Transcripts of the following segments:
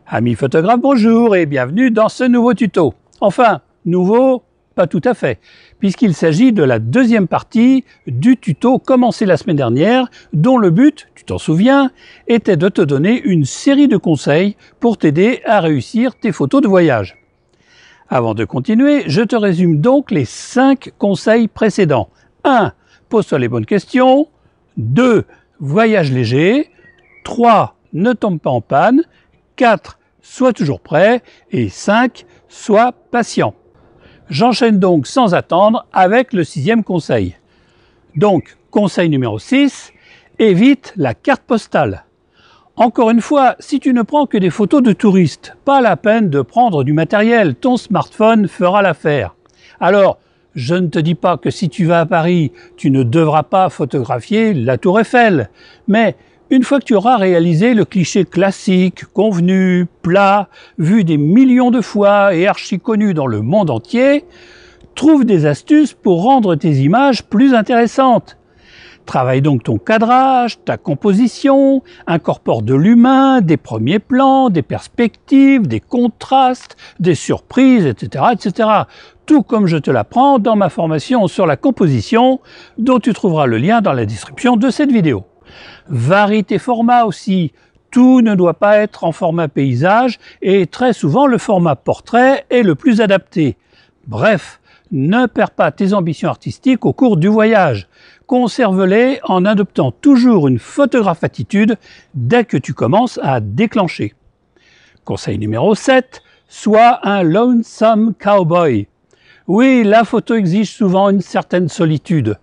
Amis photographes, bonjour et bienvenue dans ce nouveau tuto. Enfin, nouveau, pas tout à fait, puisqu'il s'agit de la deuxième partie du tuto commencé la semaine dernière, dont le but, tu t'en souviens, était de te donner une série de conseils pour t'aider à réussir tes photos de voyage. Avant de continuer, je te résume donc les 5 conseils précédents. 1. Pose-toi les bonnes questions. 2. Voyage léger. 3. Ne tombe pas en panne. 4. Sois toujours prêt. Et 5. Sois patient. J'enchaîne donc sans attendre avec le 6e conseil. Donc, conseil numéro 6. Évite la carte postale. Encore une fois, si tu ne prends que des photos de touristes, pas la peine de prendre du matériel, ton smartphone fera l'affaire. Alors, je ne te dis pas que si tu vas à Paris, tu ne devras pas photographier la Tour Eiffel, mais une fois que tu auras réalisé le cliché classique, convenu, plat, vu des millions de fois et archi connu dans le monde entier, trouve des astuces pour rendre tes images plus intéressantes. Travaille donc ton cadrage, ta composition, incorpore de l'humain, des premiers plans, des perspectives, des contrastes, des surprises, etc., etc. Tout comme je te l'apprends dans ma formation sur la composition, dont tu trouveras le lien dans la description de cette vidéo. Varie tes formats aussi. Tout ne doit pas être en format paysage et très souvent le format portrait est le plus adapté. Bref, ne perds pas tes ambitions artistiques au cours du voyage. Conserve-les en adoptant toujours une photographe attitude dès que tu commences à déclencher. Conseil numéro 7, sois un lonesome cowboy. Oui, la photo exige souvent une certaine solitude.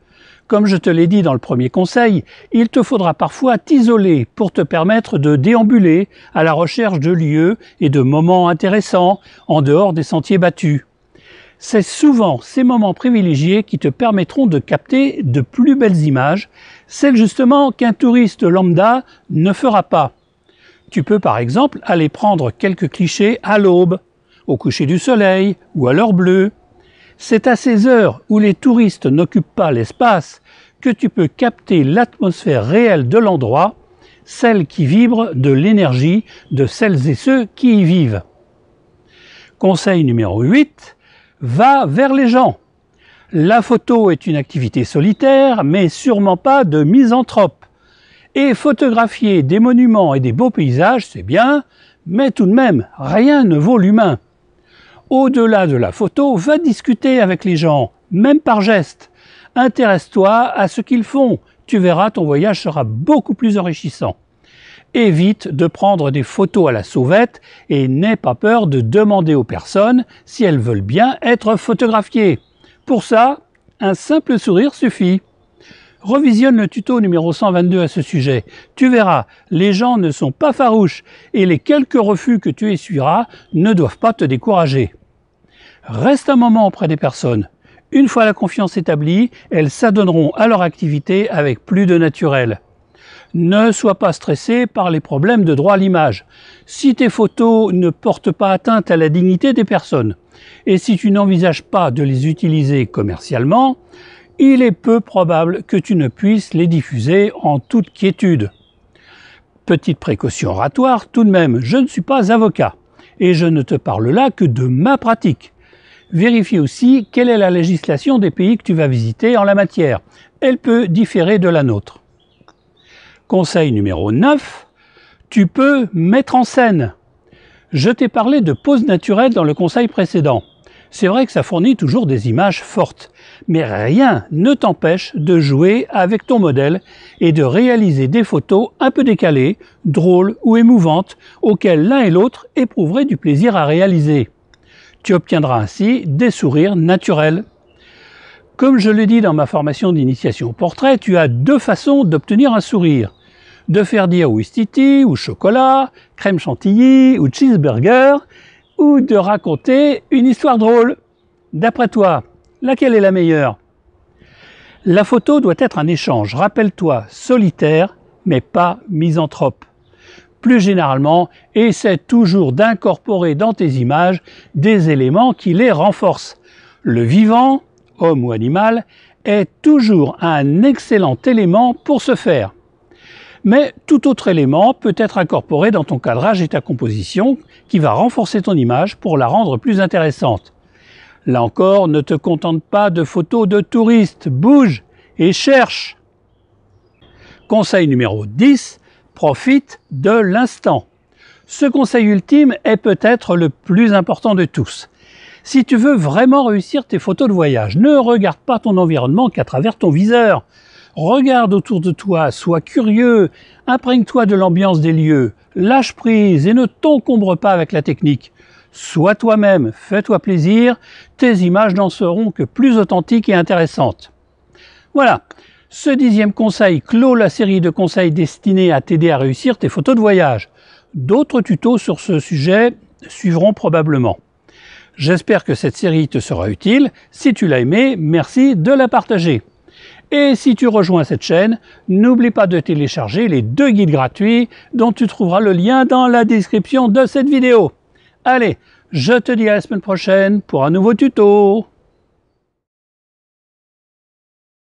Comme je te l'ai dit dans le premier conseil, il te faudra parfois t'isoler pour te permettre de déambuler à la recherche de lieux et de moments intéressants en dehors des sentiers battus. C'est souvent ces moments privilégiés qui te permettront de capter de plus belles images, celles justement qu'un touriste lambda ne fera pas. Tu peux par exemple aller prendre quelques clichés à l'aube, au coucher du soleil ou à l'heure bleue. C'est à ces heures où les touristes n'occupent pas l'espace que tu peux capter l'atmosphère réelle de l'endroit, celle qui vibre de l'énergie de celles et ceux qui y vivent. Conseil numéro 8. Va vers les gens. La photo est une activité solitaire, mais sûrement pas de misanthrope. Et photographier des monuments et des beaux paysages, c'est bien, mais tout de même, rien ne vaut l'humain. Au-delà de la photo, va discuter avec les gens, même par geste. Intéresse-toi à ce qu'ils font. Tu verras, ton voyage sera beaucoup plus enrichissant. Évite de prendre des photos à la sauvette et n'aie pas peur de demander aux personnes si elles veulent bien être photographiées. Pour ça, un simple sourire suffit. Revisionne le tuto numéro 122 à ce sujet. Tu verras, les gens ne sont pas farouches et les quelques refus que tu essuieras ne doivent pas te décourager. Reste un moment auprès des personnes. Une fois la confiance établie, elles s'adonneront à leur activité avec plus de naturel. Ne sois pas stressé par les problèmes de droit à l'image. Si tes photos ne portent pas atteinte à la dignité des personnes, et si tu n'envisages pas de les utiliser commercialement, il est peu probable que tu ne puisses les diffuser en toute quiétude. Petite précaution oratoire, tout de même, je ne suis pas avocat, et je ne te parle là que de ma pratique. Vérifie aussi quelle est la législation des pays que tu vas visiter en la matière. Elle peut différer de la nôtre. Conseil numéro 9, tu peux mettre en scène. Je t'ai parlé de pose naturelle dans le conseil précédent. C'est vrai que ça fournit toujours des images fortes, mais rien ne t'empêche de jouer avec ton modèle et de réaliser des photos un peu décalées, drôles ou émouvantes, auxquelles l'un et l'autre éprouveraient du plaisir à réaliser. Tu obtiendras ainsi des sourires naturels. Comme je l'ai dit dans ma formation d'initiation au portrait, tu as 2 façons d'obtenir un sourire. De faire dire ouistiti ou chocolat, crème chantilly ou cheeseburger, ou de raconter une histoire drôle. D'après toi, laquelle est la meilleure? La photo doit être un échange, rappelle-toi, solitaire, mais pas misanthrope. Plus généralement, essaie toujours d'incorporer dans tes images des éléments qui les renforcent. Le vivant, homme ou animal, est toujours un excellent élément pour ce faire. Mais tout autre élément peut être incorporé dans ton cadrage et ta composition qui va renforcer ton image pour la rendre plus intéressante. Là encore, ne te contente pas de photos de touristes, bouge et cherche. Conseil numéro 10, profite de l'instant. Ce conseil ultime est peut-être le plus important de tous. Si tu veux vraiment réussir tes photos de voyage, ne regarde pas ton environnement qu'à travers ton viseur. Regarde autour de toi, sois curieux, imprègne-toi de l'ambiance des lieux, lâche prise et ne t'encombre pas avec la technique. Sois toi-même, fais-toi plaisir, tes images n'en seront que plus authentiques et intéressantes. Voilà, ce 10e conseil clôt la série de conseils destinés à t'aider à réussir tes photos de voyage. D'autres tutos sur ce sujet suivront probablement. J'espère que cette série te sera utile. Si tu l'as aimé, merci de la partager. Et si tu rejoins cette chaîne, n'oublie pas de télécharger les 2 guides gratuits dont tu trouveras le lien dans la description de cette vidéo. Allez, je te dis à la semaine prochaine pour un nouveau tuto.